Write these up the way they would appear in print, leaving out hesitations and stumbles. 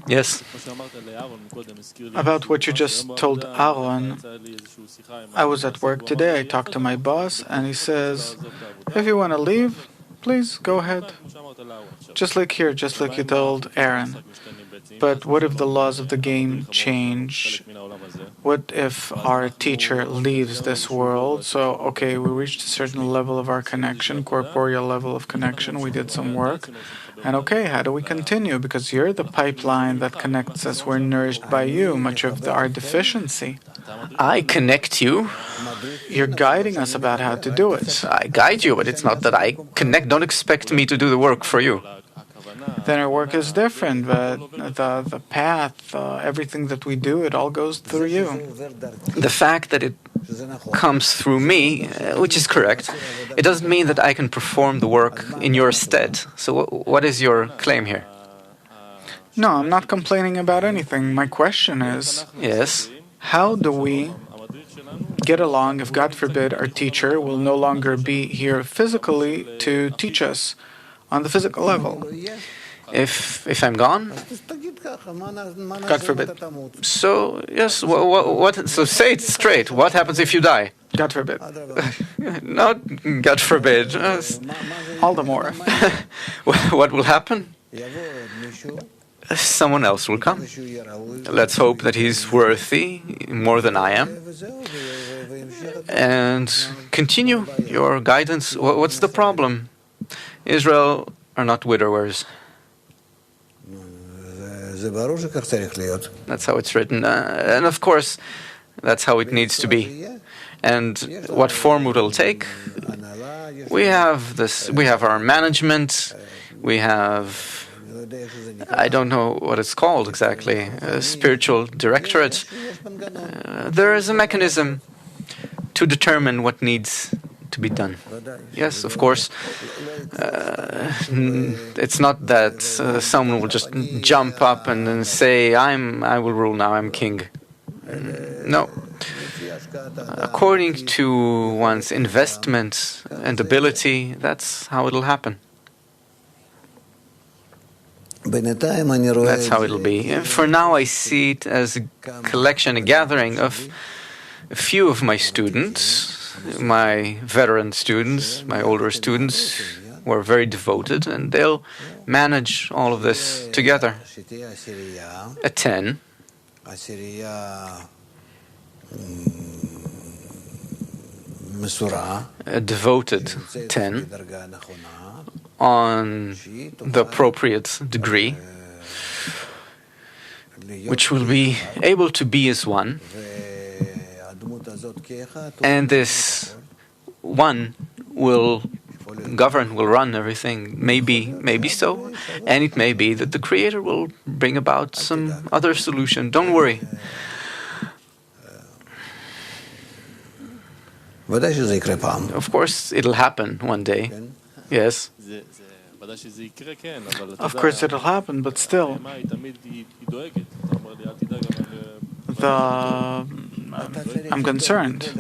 Yes. About what you just told Aaron, I was at work today, I talked to my boss, and he says, if you want to leave, please go ahead. Just like here, just like you told Aaron. But what if the laws of the game change? What if our teacher leaves this world? So, okay, we reached a certain level of our connection, corporeal level of connection, we did some work. And okay, how do we continue? Because you're the pipeline that connects us. We're nourished by you, much of our deficiency. I connect you. You're guiding us about how to do it. I guide you, but it's not that I connect. Don't expect me to do the work for you. Then our work is different, but the path, everything that we do, it all goes through you. The fact that it comes through me, which is correct, it doesn't mean that I can perform the work in your stead. So what is your claim here? No, I'm not complaining about anything. My question is, Yes. how do we get along if, God forbid, our teacher will no longer be here physically to teach us on the physical level? If I'm gone? God forbid. So, yes, what? So say it straight. What happens if you die? God forbid. Not God forbid. All the more. What will happen? Someone else will come. Let's hope that he's worthy more than I am. And continue your guidance. What's the problem? Israel are not widowers. That's how it's written. And of course, that's how it needs to be. And what form it will take? We have this. We have our management. We have, I don't know what it's called exactly, a spiritual directorate. There is a mechanism to determine what needs to be done. Yes, of course. It's not that someone will just jump up and then say, I will rule now, I'm king. No. According to one's investment and ability, that's how it'll happen. That's how it'll be. And for now, I see it as a collection, a gathering of a few of my students, my veteran students, my older students, who are very devoted, and they'll manage all of this together. A 10. A devoted 10 on the appropriate degree, which will be able to be as one. And this one will govern, will run everything. Maybe so. And it may be that the Creator will bring about some other solution. Don't worry. Of course, it'll happen one day. Yes. Of course, it'll happen, but still, I'm concerned.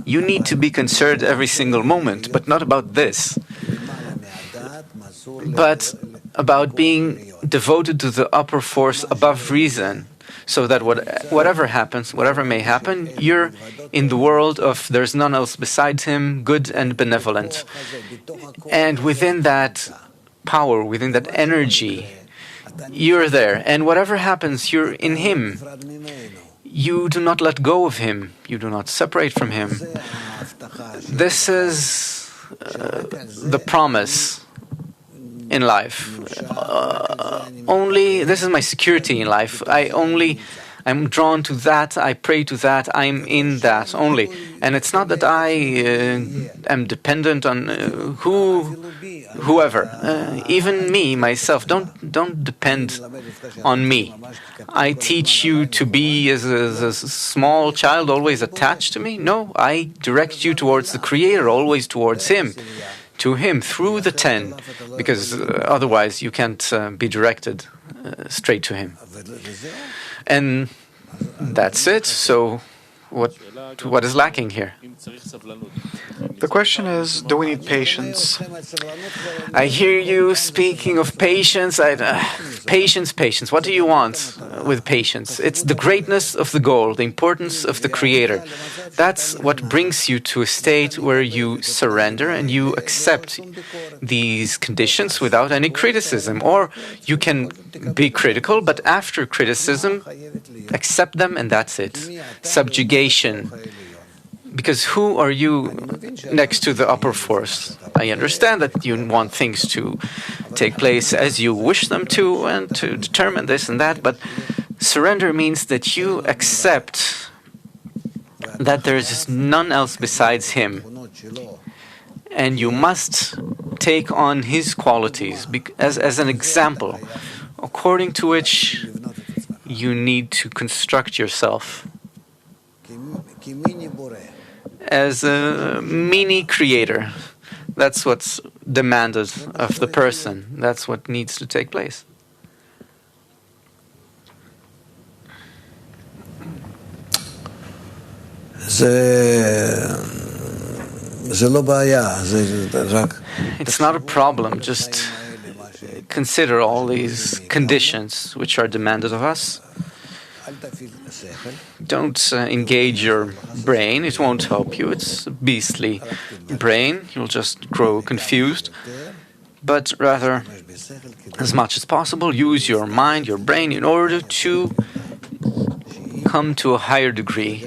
You need to be concerned every single moment, but not about this, but about being devoted to the upper force above reason, so that whatever happens, whatever may happen, you're in the world of there's none else besides Him, good and benevolent. And within that power, within that energy, you're there. And whatever happens, you're in Him. You do not let go of Him. You do not separate from Him. This is the promise in life. Only this is my security in life. I'm drawn to that. I pray to that. I'm in that only. And it's not that I am dependent on whoever, even me myself. Don't depend on me. I teach you to be as a small child, always attached to me. No, I direct you towards the Creator, always towards Him. To Him through the 10, because otherwise you can't be directed straight to Him. And that's it. So what is lacking here? The question is, do we need patience? I hear you speaking of patience. Patience, patience. What do you want with patience? It's the greatness of the goal, the importance of the Creator. That's what brings you to a state where you surrender and you accept these conditions without any criticism. Or you can be critical, but after criticism, accept them and that's it. Subjugation. Because who are you next to the upper force? I understand that you want things to take place as you wish them to and to determine this and that, but surrender means that you accept that there is none else besides Him. And you must take on His qualities as an example, according to which you need to construct yourself as a mini creator. That's what's demanded of the person. That's what needs to take place. It's not a problem. Just consider all these conditions which are demanded of us. Don't engage your brain. It won't help you. It's a beastly brain. You'll just grow confused. But rather, as much as possible, use your mind, your brain, in order to come to a higher degree.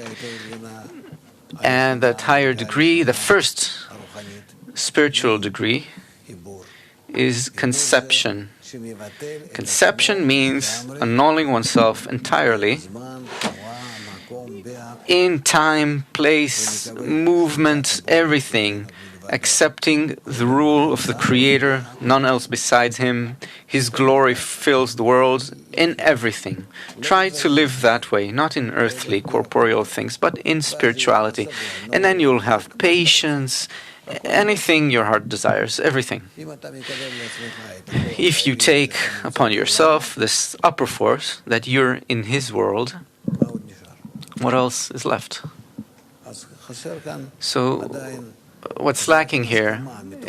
And that higher degree, the first spiritual degree, is conception. Conception means annulling oneself entirely in time, place, movement, everything, accepting the rule of the Creator, none else besides Him. His glory fills the world in everything. Try to live that way, not in earthly, corporeal things, but in spirituality. And then you'll have patience, anything your heart desires, everything. If you take upon yourself this upper force, that you're in His world, what else is left? So, what's lacking here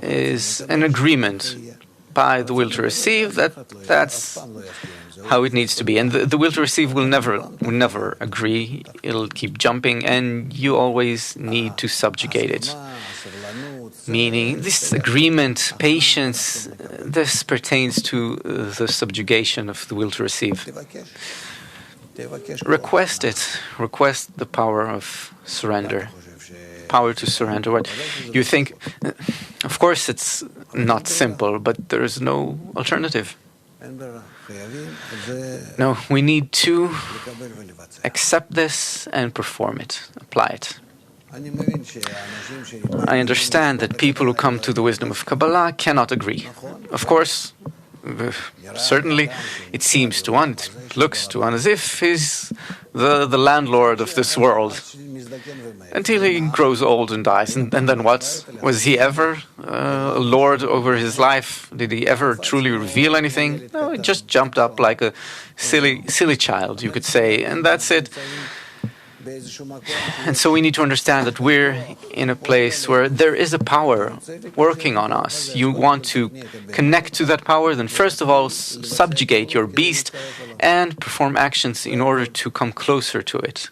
is an agreement by the will to receive that's how it needs to be. And the will to receive will never agree. It'll keep jumping, and you always need to subjugate it. Meaning, this agreement, patience, this pertains to the subjugation of the will to receive. Request it. Request the power of surrender. Power to surrender. What you think, of course, it's not simple, but there is no alternative. No, we need to accept this and perform it, apply it. I understand that people who come to the wisdom of Kabbalah cannot agree. Of course, certainly, it seems to one, it looks to one as if he's the landlord of this world. Until he grows old and dies. And then what? Was he ever a lord over his life? Did he ever truly reveal anything? No, he just jumped up like a silly child, you could say, and that's it. And so we need to understand that we're in a place where there is a power working on us. You want to connect to that power, then first of all subjugate your beast and perform actions in order to come closer to it,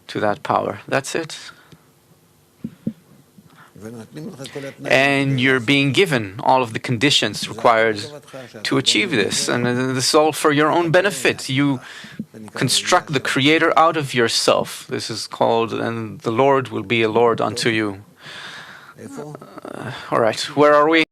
to that power. That's it. And you're being given all of the conditions required to achieve this. And this is all for your own benefit. You construct the Creator out of yourself. This is called, and the Lord will be a Lord unto you. All right, where are we?